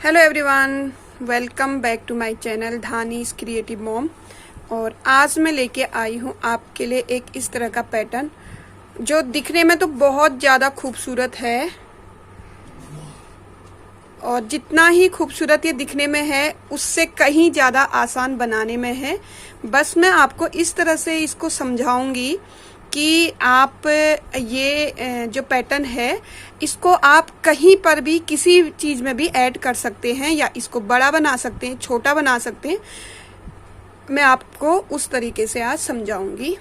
Hello everyone, welcome back to my channel Dhani's creative mom. और आज मैं लेके आई हूँ आपके लिए एक इस तरह का पैटर्न जो दिखने में तो बहुत ज़्यादा खूबसूरत है और जितना ही खूबसूरत ये दिखने में है उससे कहीं ज़्यादा आसान बनाने में है। बस मैं आपको इस तरह से इसको समझाऊंगी कि आप ये जो पैटर्न है इसको आप कहीं पर भी किसी चीज़ में भी ऐड कर सकते हैं या इसको बड़ा बना सकते हैं, छोटा बना सकते हैं। मैं आपको उस तरीके से आज समझाऊंगी।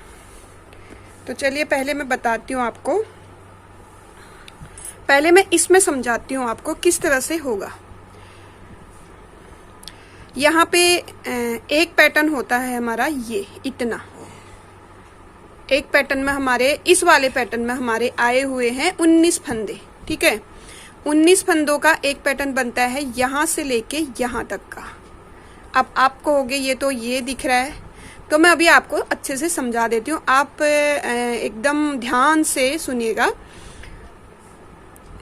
तो चलिए पहले मैं बताती हूँ आपको, पहले मैं इसमें समझाती हूँ आपको किस तरह से होगा। यहाँ पे एक पैटर्न होता है हमारा, ये इतना एक पैटर्न में हमारे इस वाले पैटर्न में हमारे आए हुए हैं 19 फंदे। ठीक है, 19 फंदों का एक पैटर्न बनता है यहाँ से लेके यहाँ तक का। अब आप कहोगे ये तो ये दिख रहा है, तो मैं अभी आपको अच्छे से समझा देती हूँ। आप एकदम ध्यान से सुनिएगा।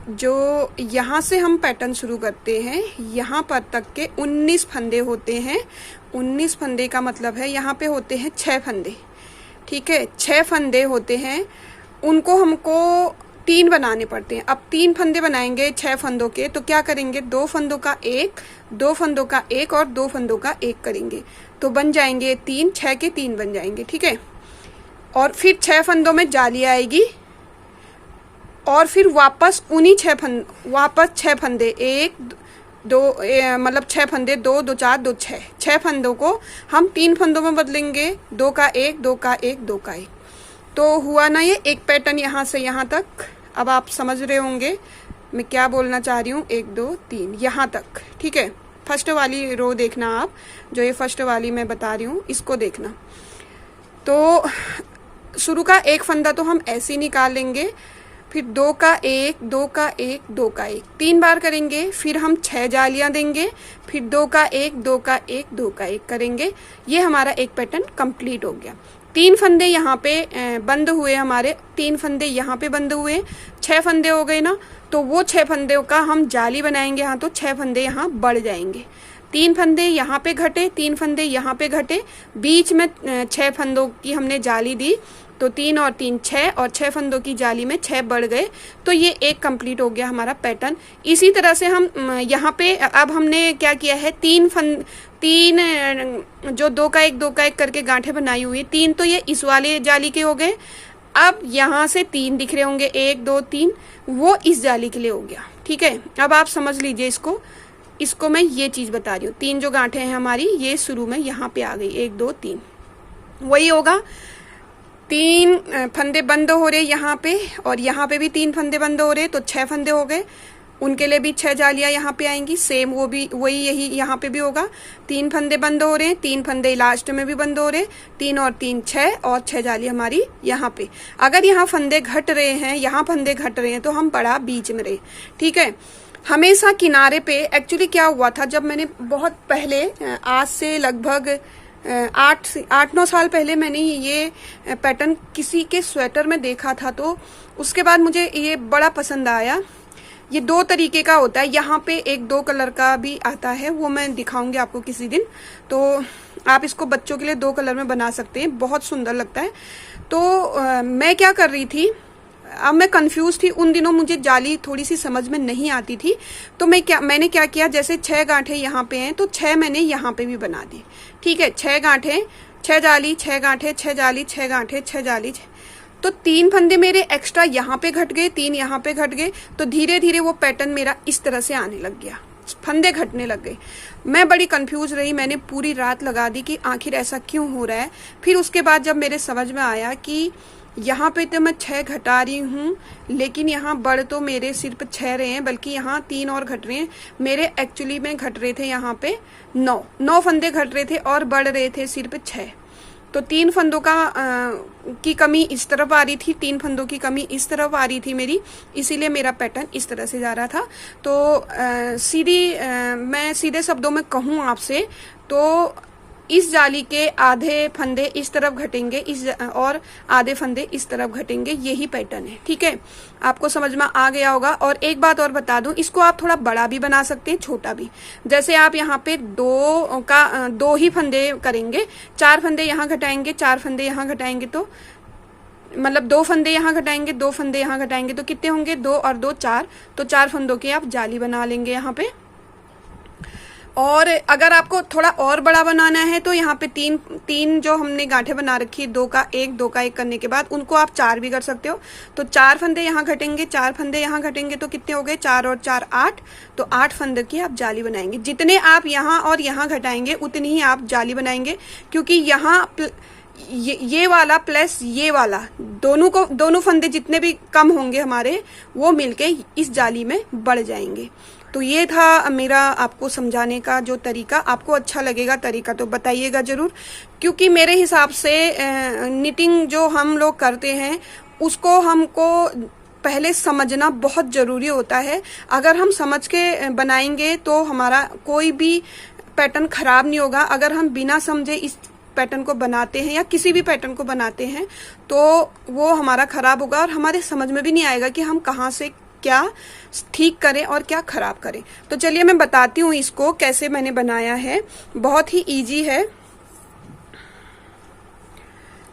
जो यहाँ से हम पैटर्न शुरू करते हैं यहाँ पर तक के 19 फंदे होते हैं। 19 फंदे का मतलब है यहाँ पे होते हैं 6 फंदे। ठीक है, 6 फंदे होते हैं, उनको हमको 3 बनाने पड़ते हैं। अब 3 फंदे बनाएंगे 6 फंदों के, तो क्या करेंगे, 2 फंदों का एक, 2 फंदों का एक और 2 फंदों का एक करेंगे, तो बन जाएंगे 3, 6 के 3 बन जाएंगे। ठीक है, और फिर 6 फंदों में जाली आएगी और फिर वापस उन्हीं 6 फंदे एक दो मतलब 6 फंदे, 2 2 4 2 6 फंदों को हम 3 फंदों में बदलेंगे, 2 का एक, 2 का एक, 2 का एक। तो हुआ ना ये एक पैटर्न यहाँ से यहाँ तक। अब आप समझ रहे होंगे मैं क्या बोलना चाह रही हूँ। 1 2 3 यहाँ तक। ठीक है, फर्स्ट वाली रो देखना आप, जो ये फर्स्ट वाली मैं बता रही हूँ इसको देखना। तो शुरू का एक फंदा तो हम ऐसे ही निकाल लेंगे, फिर 2 का एक, 2 का एक, 2 का एक 3 बार करेंगे, फिर हम 6 जालियां देंगे, फिर 2 का एक, 2 का एक, 2 का एक करेंगे। ये हमारा एक पैटर्न कंप्लीट हो गया। 3 फंदे यहाँ पे बंद हुए हमारे, 3 फंदे यहाँ पे बंद हुए, 6 फंदे हो गए ना। तो वो 6 फंदे का हम जाली बनाएंगे यहाँ, तो 6 फंदे यहाँ बढ़ जाएंगे। 3 फंदे यहाँ पे घटे, 3 फंदे यहाँ पे घटे, बीच में 6 फंदों की हमने जाली दी, तो 3 और 3 6 और 6 फंदों की जाली में 6 बढ़ गए। तो ये एक कंप्लीट हो गया हमारा पैटर्न। इसी तरह से हम यहाँ पे अब हमने क्या किया है, 3 जो 2 का एक, 2 का एक करके गांठें बनाई हुई, 3 तो ये इस वाले जाली के हो गए। अब यहाँ से 3 दिख रहे होंगे, 1 2 3, वो इस जाली के लिए हो गया। ठीक है, अब आप समझ लीजिए इसको मैं ये चीज़ बता रही हूँ। 3 जो गांठें हैं हमारी ये शुरू में यहाँ पे आ गई, 1 2 3 वही होगा। 3 फंदे बंद हो रहे यहाँ पे और यहाँ पे भी 3 फंदे बंद हो रहे, तो 6 फंदे हो गए। उनके लिए भी 6 जालियाँ यहाँ पे आएंगी, सेम वो भी वही यही यहाँ पे भी होगा। 3 फंदे बंद हो रहे हैं, 3 फंदे लास्ट में भी बंद हो रहे, 3 और 3 6 और 6 जाली हमारी यहाँ पे। अगर यहाँ फंदे घट रहे हैं, यहाँ फंदे घट रहे हैं, तो हम बड़ा बीच में रहे। ठीक है, हमेशा किनारे पे एक्चुअली क्या हुआ था, जब मैंने बहुत पहले आज से लगभग 8-9 साल पहले मैंने ये पैटर्न किसी के स्वेटर में देखा था, तो उसके बाद मुझे ये बड़ा पसंद आया। ये 2 तरीके का होता है, यहाँ पे एक 2 कलर का भी आता है, वो मैं दिखाऊंगी आपको किसी दिन। तो आप इसको बच्चों के लिए 2 कलर में बना सकते हैं, बहुत सुंदर लगता है। तो मैं क्या कर रही थी, अब मैं कंफ्यूज थी उन दिनों, मुझे जाली थोड़ी सी समझ में नहीं आती थी। तो मैंने क्या किया, जैसे 6 गांठें यहाँ पे हैं तो 6 मैंने यहाँ पे भी बना दी। ठीक है, 6 गांठें, 6 जाली, 6 गांठें, 6 जाली, 6 गांठें, 6 जाली, तो 3 फंदे मेरे एक्स्ट्रा यहाँ पे घट गए, 3 यहाँ पे घट गए। तो धीरे धीरे वो पैटर्न मेरा इस तरह से आने लग गया, फंदे घटने लग गए। मैं बड़ी कंफ्यूज रही, मैंने पूरी रात लगा दी कि आखिर ऐसा क्यों हो रहा है। फिर उसके बाद जब मेरे समझ में आया कि यहाँ पे तो मैं 6 घटा रही हूँ, लेकिन यहाँ बढ़ तो मेरे सिर्फ 6 रहे हैं, बल्कि यहाँ 3 और घट रहे हैं। मेरे एक्चुअली में घट रहे थे यहाँ पे 9 फंदे घट रहे थे और बढ़ रहे थे सिर्फ 6। तो 3 फंदों की कमी इस तरफ आ रही थी, 3 फंदों की कमी इस तरफ आ रही थी मेरी, इसीलिए मेरा पैटर्न इस तरह से जा रहा था। तो मैं सीधे शब्दों में कहूँ आपसे तो इस जाली के आधे फंदे इस तरफ घटेंगे, और आधे फंदे इस तरफ घटेंगे, यही पैटर्न है। ठीक है, आपको समझ में आ गया होगा। और एक बात और बता दूं, इसको आप थोड़ा बड़ा भी बना सकते हैं, छोटा भी। जैसे आप यहाँ पे दो ही फंदे करेंगे, 4 फंदे यहाँ घटाएंगे, 4 फंदे यहाँ घटाएंगे, तो मतलब 2 फंदे यहाँ घटाएंगे, 2 फंदे यहाँ घटाएंगे, तो कितने होंगे? 2 और 2 4, तो 4 फंदों की आप जाली बना लेंगे यहाँ पे। और अगर आपको थोड़ा और बड़ा बनाना है तो यहाँ पे तीन जो हमने गांठें बना रखी है, 2 का 1 2 का 1 करने के बाद उनको आप 4 भी कर सकते हो। तो 4 फंदे यहाँ घटेंगे, 4 फंदे यहाँ घटेंगे, तो कितने हो गए? 4 और 4 8, तो 8 फंदे की आप जाली बनाएंगे। जितने आप यहाँ और यहाँ घटाएंगे उतनी ही आप जाली बनाएंगे, क्योंकि यहाँ ये वाला प्लस ये वाला दोनों फंदे जितने भी कम होंगे हमारे, वो मिलके इस जाली में बढ़ जाएंगे। तो ये था मेरा आपको समझाने का जो तरीका। आपको अच्छा लगेगा तरीका तो बताइएगा जरूर, क्योंकि मेरे हिसाब से निटिंग जो हम लोग करते हैं उसको हमको पहले समझना बहुत जरूरी होता है। अगर हम समझ के बनाएंगे तो हमारा कोई भी पैटर्न खराब नहीं होगा। अगर हम बिना समझे इस पैटर्न को बनाते हैं या किसी भी पैटर्न को बनाते हैं तो वो हमारा खराब होगा, और हमारे समझ में भी नहीं आएगा कि हम कहाँ से क्या ठीक करें और क्या खराब करें। तो चलिए मैं बताती हूँ इसको कैसे मैंने बनाया है। बहुत ही इजी है।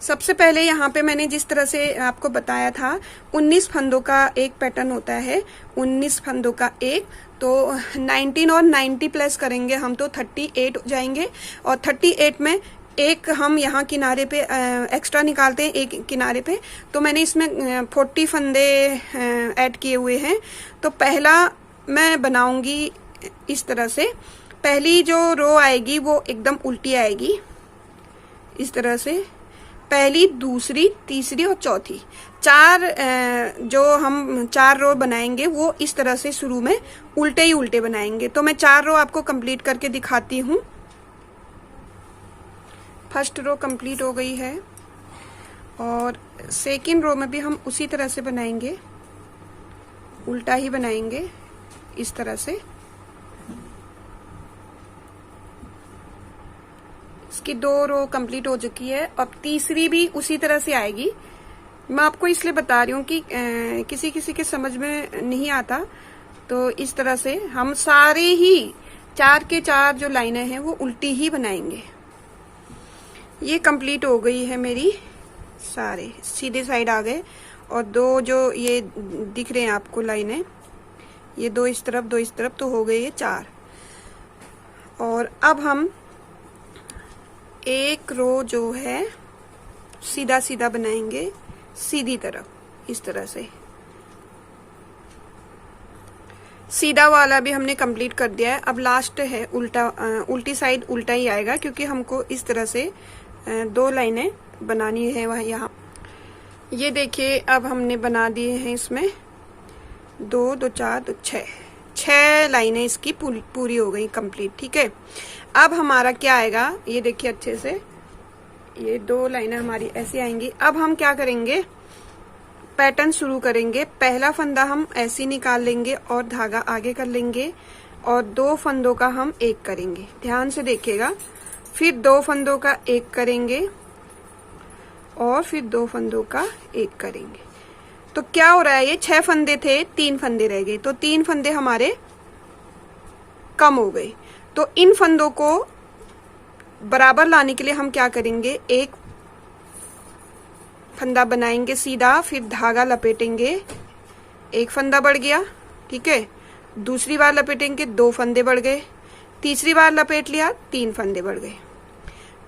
सबसे पहले यहाँ पे मैंने जिस तरह से आपको बताया था, 19 फंदों का एक पैटर्न होता है, 19 फंदों का एक, तो 19 और 90 प्लस करेंगे हम तो 38 हो जाएंगे। और 38 में एक हम यहाँ किनारे पे एक्स्ट्रा निकालते हैं, एक किनारे पे, तो मैंने इसमें 40 फंदे ऐड किए हुए हैं। तो पहला मैं बनाऊंगी इस तरह से। पहली जो रो आएगी वो एकदम उल्टी आएगी, इस तरह से। पहली, दूसरी, तीसरी और चौथी, 4 जो हम 4 रो बनाएंगे वो इस तरह से शुरू में उल्टे ही उल्टे बनाएंगे। तो मैं 4 रो आपको कंप्लीट करके दिखाती हूँ। फर्स्ट रो कंप्लीट हो गई है, और सेकंड रो में भी हम उसी तरह से बनाएंगे, उल्टा ही बनाएंगे इस तरह से। इसकी 2 रो कंप्लीट हो चुकी है। अब तीसरी भी उसी तरह से आएगी। मैं आपको इसलिए बता रही हूँ कि किसी किसी के समझ में नहीं आता, तो इस तरह से हम सारे ही 4 के 4 जो लाइनें हैं वो उल्टी ही बनाएंगे। ये कंप्लीट हो गई है मेरी, सारे सीधे साइड आ गए। और 2 जो ये दिख रहे हैं आपको लाइनें, ये 2 इस तरफ 2 इस तरफ, तो हो गए ये 4। और अब हम एक रो जो है सीधा सीधा बनाएंगे, सीधी तरफ इस तरह से। सीधा वाला भी हमने कंप्लीट कर दिया है। अब लास्ट है उल्टा, उल्टी साइड उल्टा ही आएगा, क्योंकि हमको इस तरह से 2 लाइनें बनानी है वह यहाँ। ये देखिए अब हमने बना दिए हैं इसमें 2 2 4 2 6 लाइनें इसकी पूरी हो गई कंप्लीट। ठीक है, अब हमारा क्या आएगा, ये देखिए अच्छे से, ये 2 लाइनें हमारी ऐसे आएंगी। अब हम क्या करेंगे, पैटर्न शुरू करेंगे। पहला फंदा हम ऐसे निकाल लेंगे और धागा आगे कर लेंगे, और 2 फंदों का हम एक करेंगे। ध्यान से देखिएगा। फिर 2 फंदों का एक करेंगे, और फिर 2 फंदों का एक करेंगे। तो क्या हो रहा है, ये 6 फंदे थे, 3 फंदे रह गए, तो 3 फंदे हमारे कम हो गए। तो इन फंदों को बराबर लाने के लिए हम क्या करेंगे, एक फंदा बनाएंगे सीधा, फिर धागा लपेटेंगे, एक फंदा बढ़ गया। ठीक है, दूसरी बार लपेटेंगे, 2 फंदे बढ़ गए, तीसरी बार लपेट लिया, 3 फंदे बढ़ गए।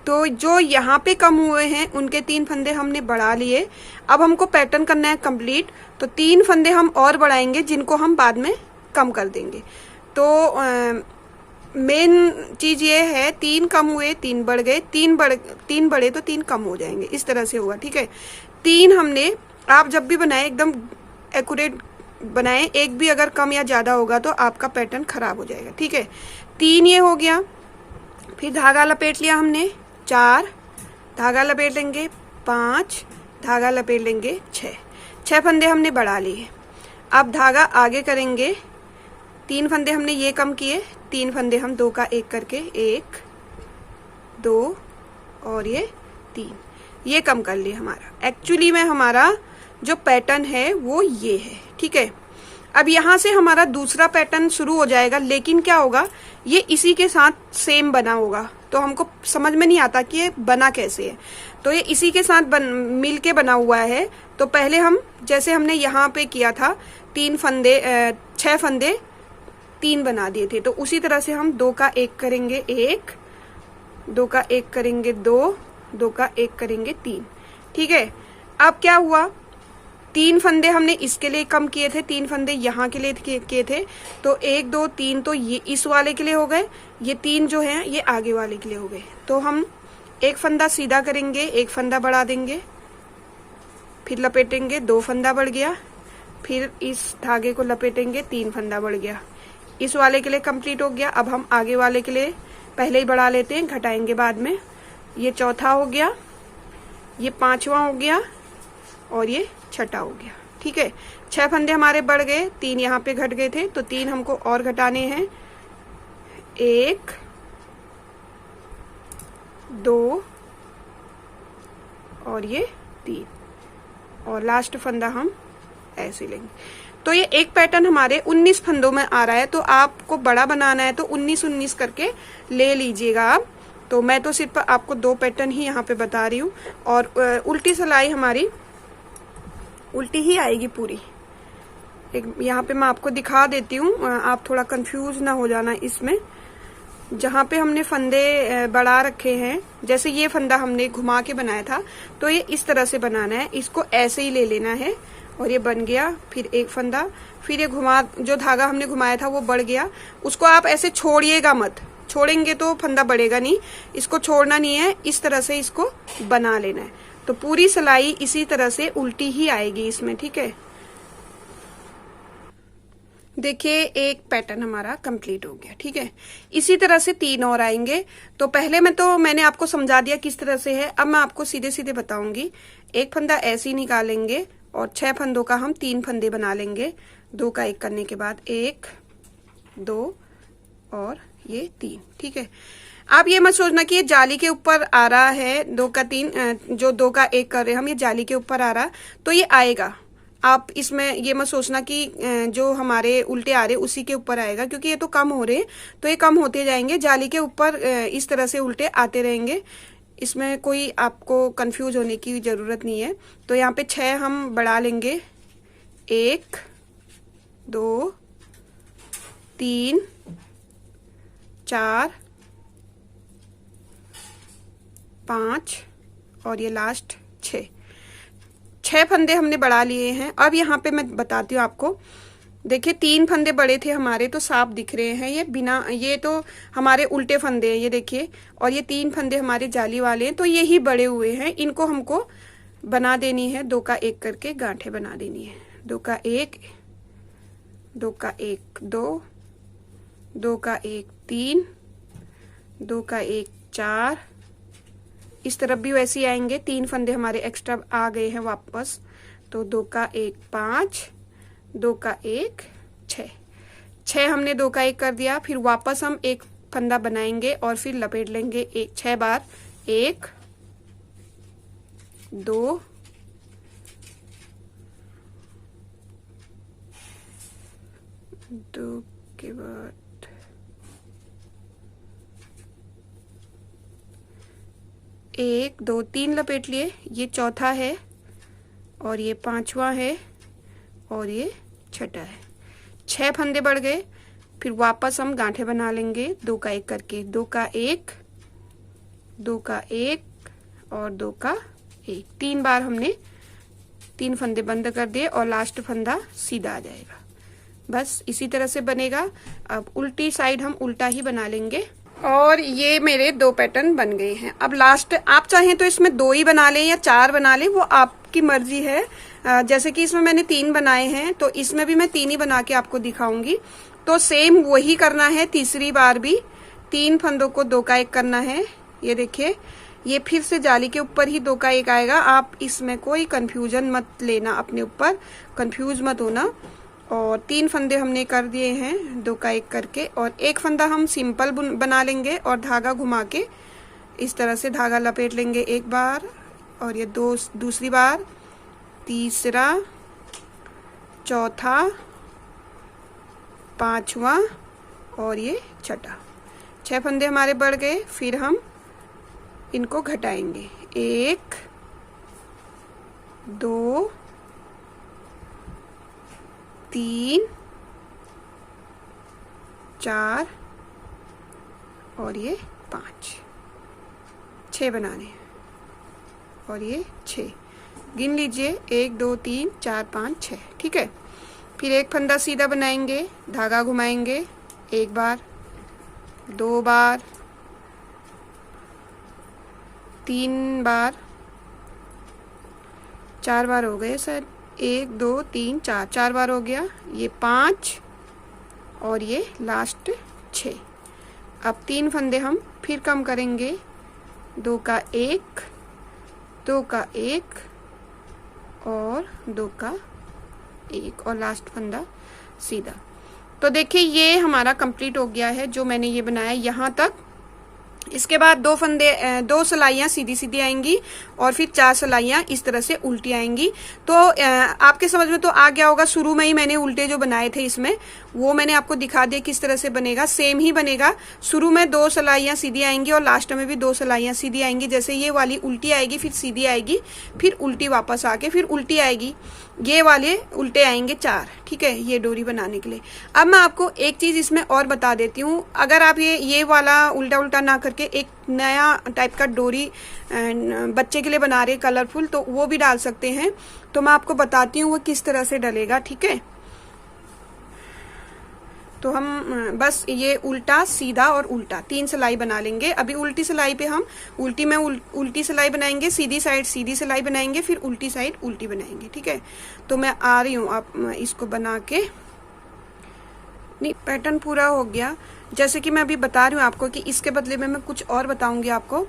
तो जो यहाँ पे कम हुए हैं उनके 3 फंदे हमने बढ़ा लिए। अब हमको पैटर्न करना है कंप्लीट, तो 3 फंदे हम और बढ़ाएंगे, जिनको हम बाद में कम कर देंगे। तो मेन चीज ये है, 3 कम हुए 3 बढ़ गए, 3 बढ़े तो 3 कम हो जाएंगे, इस तरह से हुआ। ठीक है, 3 हमने, आप जब भी बनाए एकदम एक्यूरेट बनाए, एक भी अगर कम या ज्यादा होगा तो आपका पैटर्न खराब हो जाएगा। ठीक है, 3 ये हो गया। फिर धागा लपेट लिया हमने 4, धागा लपेट लेंगे 5, धागा लपेट लेंगे 6 फंदे हमने बढ़ा लिए। अब धागा आगे करेंगे, 3 फंदे हमने ये कम किए, 3 फंदे हम 2 का एक करके 1 2 और ये 3, ये कम कर लिए हमारा। एक्चुअली में हमारा जो पैटर्न है वो ये है, ठीक है। अब यहाँ से हमारा दूसरा पैटर्न शुरू हो जाएगा, लेकिन क्या होगा, ये इसी के साथ सेम बना होगा, तो हमको समझ में नहीं आता कि ये बना कैसे है। तो ये इसी के साथ मिल के बना हुआ है। तो पहले हम, जैसे हमने यहाँ पे किया था 6 फंदे 3 बना दिए थे, तो उसी तरह से हम 2 का 1 करेंगे 1, 2 का 1 करेंगे 2, 2 का 1 करेंगे 3, ठीक है। अब क्या हुआ, 3 फंदे हमने इसके लिए कम किए थे, 3 फंदे यहाँ के लिए किए थे, तो 1 2 3 तो ये इस वाले के लिए हो गए, ये 3 जो है ये आगे वाले के लिए हो गए। तो हम 1 फंदा सीधा करेंगे, 1 फंदा बढ़ा देंगे, फिर लपेटेंगे, 2 फंदा बढ़ गया, फिर इस धागे को लपेटेंगे, 3 फंदा बढ़ गया। इस वाले के लिए कंप्लीट हो गया। अब हम आगे वाले के लिए पहले ही बढ़ा लेते हैं, घटाएंगे बाद में। ये चौथा हो गया, ये 5वां हो गया और ये 6ठा हो गया, ठीक है। 6 फंदे हमारे बढ़ गए, 3 यहाँ पे घट गए थे, तो 3 हमको और घटाने हैं, 1 2 और ये 3, और लास्ट फंदा हम ऐसे लेंगे। तो ये एक पैटर्न हमारे 19 फंदों में आ रहा है। तो आपको बड़ा बनाना है तो 19-19 करके ले लीजिएगा आप। तो मैं तो सिर्फ आपको 2 पैटर्न ही यहाँ पे बता रही हूँ, और उल्टी सिलाई हमारी उल्टी ही आएगी पूरी। एक यहाँ पे मैं आपको दिखा देती हूँ, आप थोड़ा कंफ्यूज ना हो जाना इसमें। जहाँ पे हमने फंदे बढ़ा रखे हैं, जैसे ये फंदा हमने घुमा के बनाया था, तो ये इस तरह से बनाना है, इसको ऐसे ही ले लेना है, और ये बन गया। फिर 1 फंदा, फिर ये जो धागा हमने घुमाया था वो बढ़ गया, उसको आप ऐसे छोड़िएगा मत, छोड़ेंगे तो फंदा बढ़ेगा नहीं, इसको छोड़ना नहीं है, इस तरह से इसको बना लेना है। तो पूरी सिलाई इसी तरह से उल्टी ही आएगी इसमें, ठीक है। देखिए एक पैटर्न हमारा कंप्लीट हो गया, ठीक है। इसी तरह से 3 और आएंगे। तो पहले मैंने आपको समझा दिया किस तरह से है, अब मैं आपको सीधे सीधे बताऊंगी। 1 फंदा ऐसे ही निकालेंगे और 6 फंदों का हम 3 फंदे बना लेंगे, 2 का 1 करने के बाद 1 2 और ये 3, ठीक है। आप ये मत सोचना कि ये जाली के ऊपर आ रहा है, 2 का 3 जो 2 का 1 कर रहे हैं हम, ये जाली के ऊपर आ रहा, तो ये आएगा। आप इसमें ये मत सोचना कि जो हमारे उल्टे आ रहे उसी के ऊपर आएगा, क्योंकि ये तो कम हो रहे, तो ये कम होते जाएंगे, जाली के ऊपर इस तरह से उल्टे आते रहेंगे। इसमें कोई आपको कंफ्यूज होने की जरूरत नहीं है। तो यहाँ पे 6 हम बढ़ा लेंगे, 1 2 3 4 5 और ये लास्ट 6 फंदे हमने बढ़ा लिए हैं। अब यहाँ पे मैं बताती हूँ आपको, देखिए 3 फंदे बड़े थे हमारे, तो साफ दिख रहे हैं, ये बिना, ये तो हमारे उल्टे फंदे हैं, ये देखिए, और ये 3 फंदे हमारे जाली वाले हैं, तो ये ही बड़े हुए हैं। इनको हमको बना देनी है, 2 का 1 करके गांठें बना देनी है। 2 का 1 2 का 1 2 2 का 1 3 2 का 1 4, इस तरफ भी वैसे ही आएंगे। 3 फंदे हमारे एक्स्ट्रा आ गए हैं वापस, तो 2 का 1 5 2 का 1 6 हमने 2 का 1 कर दिया। फिर वापस हम 1 फंदा बनाएंगे और फिर लपेट लेंगे 6 बार, 1 2 2 के बाद 1 2 3 लपेट लिए, ये चौथा है और ये 5वां है और ये 6ठा है। 6 फंदे बढ़ गए, फिर वापस हम गांठें बना लेंगे 2 का 1 करके, 2 का 1 2 का 1 और 2 का 1, 3 बार हमने 3 फंदे बंद कर दिए और लास्ट फंदा सीधा आ जाएगा। बस इसी तरह से बनेगा। अब उल्टी साइड हम उल्टा ही बना लेंगे, और ये मेरे 2 पैटर्न बन गए हैं। अब लास्ट, आप चाहें तो इसमें 2 ही बना लें या 4 बना लें, वो आपकी मर्जी है। जैसे कि इसमें मैंने 3 बनाए हैं, तो इसमें भी मैं 3 ही बना के आपको दिखाऊंगी। तो सेम वही करना है, तीसरी बार भी 3 फंदों को 2 का 1 करना है। ये देखिए, ये फिर से जाली के ऊपर ही 2 का 1 आएगा। आप इसमें कोई कंफ्यूजन मत लेना, अपने ऊपर कंफ्यूज मत होना। और 3 फंदे हमने कर दिए हैं 2 का 1 करके, और 1 फंदा हम सिंपल बना लेंगे और धागा घुमा के इस तरह से धागा लपेट लेंगे एक बार, और ये दूसरी बार, तीसरा, चौथा, पांचवा और ये छठा। 6 फंदे हमारे बढ़ गए। फिर हम इनको घटाएंगे, 1 2 3 4 और ये 5, 6 बनाने हैं, और ये 6 गिन लीजिए, 1 2 3 4 5 6, ठीक है। फिर एक फंदा सीधा बनाएंगे, धागा घुमाएंगे, एक बार, 2 बार, 3 बार, 4 बार हो गए सर, 1 2 3 4, 4 बार हो गया, ये 5 और ये लास्ट 6। अब 3 फंदे हम फिर कम करेंगे, 2 का 1, 2 का 1 और 2 का 1 और लास्ट फंदा सीधा। तो देखिए ये हमारा कंप्लीट हो गया है जो मैंने ये बनाया यहाँ तक। इसके बाद 2 सिलाइयाँ सीधी सीधी आएंगी और फिर 4 सिलाइयाँ इस तरह से उल्टी आएंगी। तो आपके समझ में तो आ गया होगा, शुरू में ही मैंने उल्टे जो बनाए थे इसमें वो मैंने आपको दिखा दिया किस तरह से बनेगा। सेम ही बनेगा, शुरू में 2 सिलाइयाँ सीधी आएंगी और लास्ट में भी 2 सिलाइयाँ सीधी आएंगी। जैसे ये वाली उल्टी आएगी, फिर सीधी आएगी, फिर उल्टी वापस आके फिर उल्टी आएगी, ये वाले उल्टे आएंगे 4, ठीक है, ये डोरी बनाने के लिए। अब मैं आपको एक चीज इसमें और बता देती हूँ, अगर आप ये वाला उल्टा उल्टा ना करके एक नया टाइप का डोरी बच्चे के लिए बना रहे कलरफुल, तो वो भी डाल सकते हैं। तो मैं आपको बताती हूँ वो किस तरह से डलेगा, ठीक है। तो हम बस ये उल्टा, सीधा और उल्टा 3 सिलाई बना लेंगे। अभी उल्टी सिलाई पे हम उल्टी में उल्टी सिलाई बनाएंगे, सीधी साइड सीधी सिलाई बनाएंगे, फिर उल्टी साइड उल्टी बनाएंगे, ठीक है। तो मैं आ रही हूँ, आप इसको बना के, नहीं पैटर्न पूरा हो गया। जैसे कि मैं अभी बता रही हूँ आपको कि इसके बदले में मैं कुछ और बताऊंगी आपको।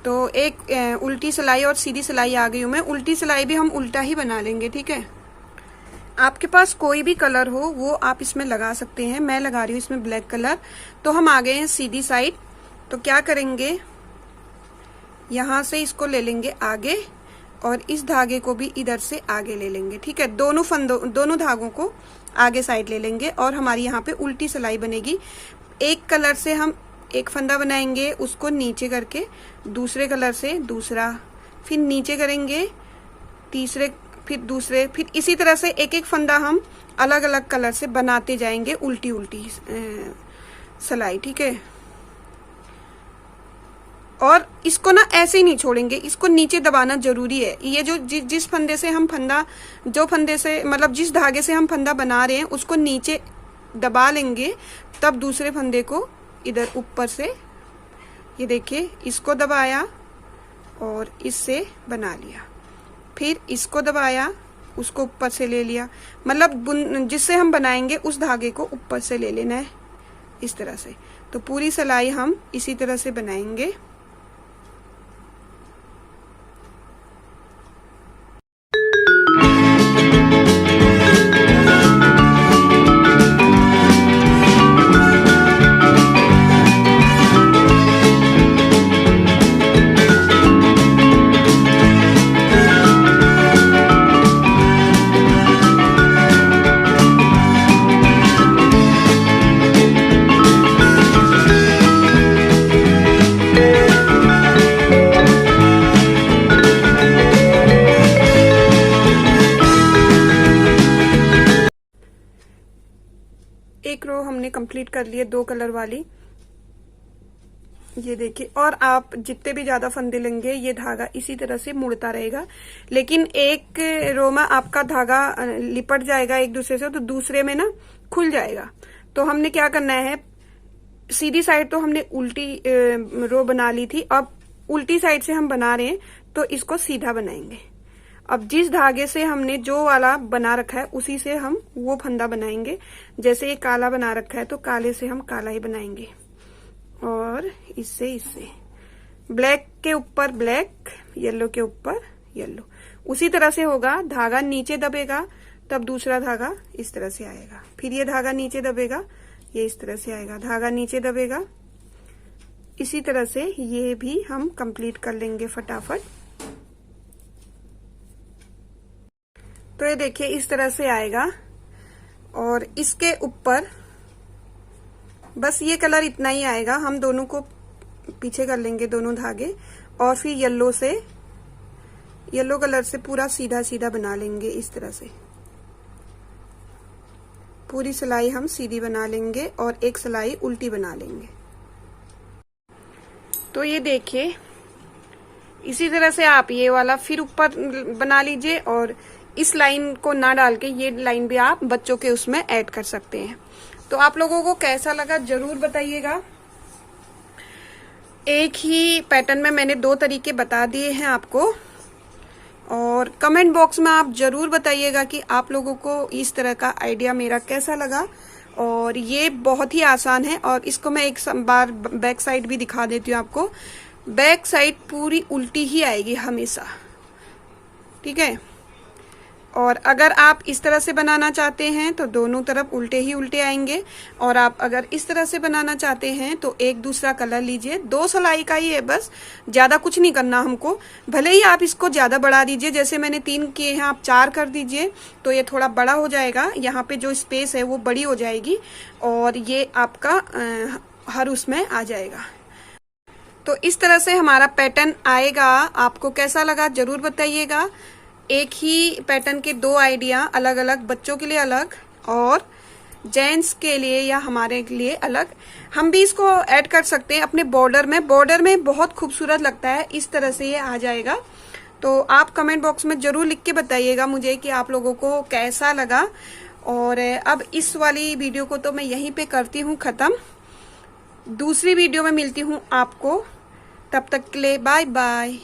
तो एक उल्टी सिलाई और सीधी सिलाई आ गई हूँ मैं। उल्टी सिलाई भी हम उल्टा ही बना लेंगे, ठीक है। आपके पास कोई भी कलर हो वो आप इसमें लगा सकते हैं, मैं लगा रही हूँ इसमें ब्लैक कलर। तो हम आ गए हैं सीधी साइड। तो क्या करेंगे, यहाँ से इसको ले लेंगे आगे और इस धागे को भी इधर से आगे ले लेंगे, ठीक है। दोनों धागों को आगे साइड ले लेंगे और हमारी यहाँ पे उल्टी सिलाई बनेगी। एक कलर से हम एक फंदा बनाएंगे, उसको नीचे करके दूसरे कलर से दूसरा, फिर नीचे करेंगे तीसरे, फिर दूसरे, फिर इसी तरह से एक एक फंदा हम अलग अलग कलर से बनाते जाएंगे, उल्टी उल्टी सिलाई, ठीक है। और इसको ना ऐसे ही नहीं छोड़ेंगे, इसको नीचे दबाना जरूरी है। ये जो जिस फंदे से हम फंदा, जो फंदे से मतलब जिस धागे से हम फंदा बना रहे हैं उसको नीचे दबा लेंगे, तब दूसरे फंदे को इधर ऊपर से, ये देखिए, इसको दबाया और इससे बना लिया, फिर इसको दबाया, उसको ऊपर से ले लिया। मतलब जिससे हम बनाएंगे उस धागे को ऊपर से ले लेना है इस तरह से। तो पूरी सिलाई हम इसी तरह से बनाएंगे। एक रो हमने कंप्लीट कर लिए 2 कलर वाली, ये देखिए। और आप जितने भी ज्यादा फंदे लेंगे ये धागा इसी तरह से मुड़ता रहेगा, लेकिन एक रो में आपका धागा लिपट जाएगा एक दूसरे से, तो दूसरे में ना खुल जाएगा। तो हमने क्या करना है, सीधी साइड तो हमने उल्टी रो बना ली थी, अब उल्टी साइड से हम बना रहे हैं तो इसको सीधा बनाएंगे। अब जिस धागे से हमने जो वाला बना रखा है उसी से हम वो फंदा बनाएंगे। जैसे ये काला बना रखा है तो काले से हम काला ही बनाएंगे, और इससे ब्लैक के ऊपर ब्लैक, येलो के ऊपर येलो, उसी तरह से होगा। धागा नीचे दबेगा तब दूसरा धागा इस तरह से आएगा, फिर ये धागा नीचे दबेगा, ये इस तरह से आएगा, धागा नीचे दबेगा, इसी तरह से ये भी हम कंप्लीट कर लेंगे फटाफट। तो ये देखिए इस तरह से आएगा और इसके ऊपर बस ये कलर इतना ही आएगा। हम दोनों को पीछे कर लेंगे दोनों धागे और फिर येलो कलर से पूरा सीधा सीधा बना लेंगे। इस तरह से पूरी सिलाई हम सीधी बना लेंगे और एक सिलाई उल्टी बना लेंगे। तो ये देखिए इसी तरह से आप ये वाला फिर ऊपर बना लीजिए और इस लाइन को ना डाल के ये लाइन भी आप बच्चों के उसमें ऐड कर सकते हैं। तो आप लोगों को कैसा लगा जरूर बताइएगा। एक ही पैटर्न में मैंने 2 तरीके बता दिए हैं आपको, और कमेंट बॉक्स में आप जरूर बताइएगा कि आप लोगों को इस तरह का आइडिया मेरा कैसा लगा। और ये बहुत ही आसान है और इसको मैं एक बार बैक साइड भी दिखा देती हूँ आपको। बैक साइड पूरी उल्टी ही आएगी हमेशा, ठीक है। और अगर आप इस तरह से बनाना चाहते हैं तो दोनों तरफ उल्टे ही उल्टे आएंगे, और आप अगर इस तरह से बनाना चाहते हैं तो एक दूसरा कलर लीजिए। 2 सिलाई का ही है, बस ज्यादा कुछ नहीं करना हमको। भले ही आप इसको ज्यादा बढ़ा दीजिए, जैसे मैंने 3 किए हैं आप 4 कर दीजिए तो ये थोड़ा बड़ा हो जाएगा। यहाँ पे जो स्पेस है वो बड़ी हो जाएगी और ये आपका हर उसमें आ जाएगा। तो इस तरह से हमारा पैटर्न आएगा। आपको कैसा लगा जरूर बताइएगा। एक ही पैटर्न के 2 आइडिया अलग अलग, बच्चों के लिए अलग और जेंट्स के लिए या हमारे लिए अलग। हम भी इसको ऐड कर सकते हैं अपने बॉर्डर में बहुत खूबसूरत लगता है। इस तरह से ये आ जाएगा। तो आप कमेंट बॉक्स में जरूर लिख के बताइएगा मुझे कि आप लोगों को कैसा लगा। और अब इस वाली वीडियो को तो मैं यहीं पे करती हूँ खत्म। दूसरी वीडियो में मिलती हूँ आपको, तब तक के लिए बाय बाय।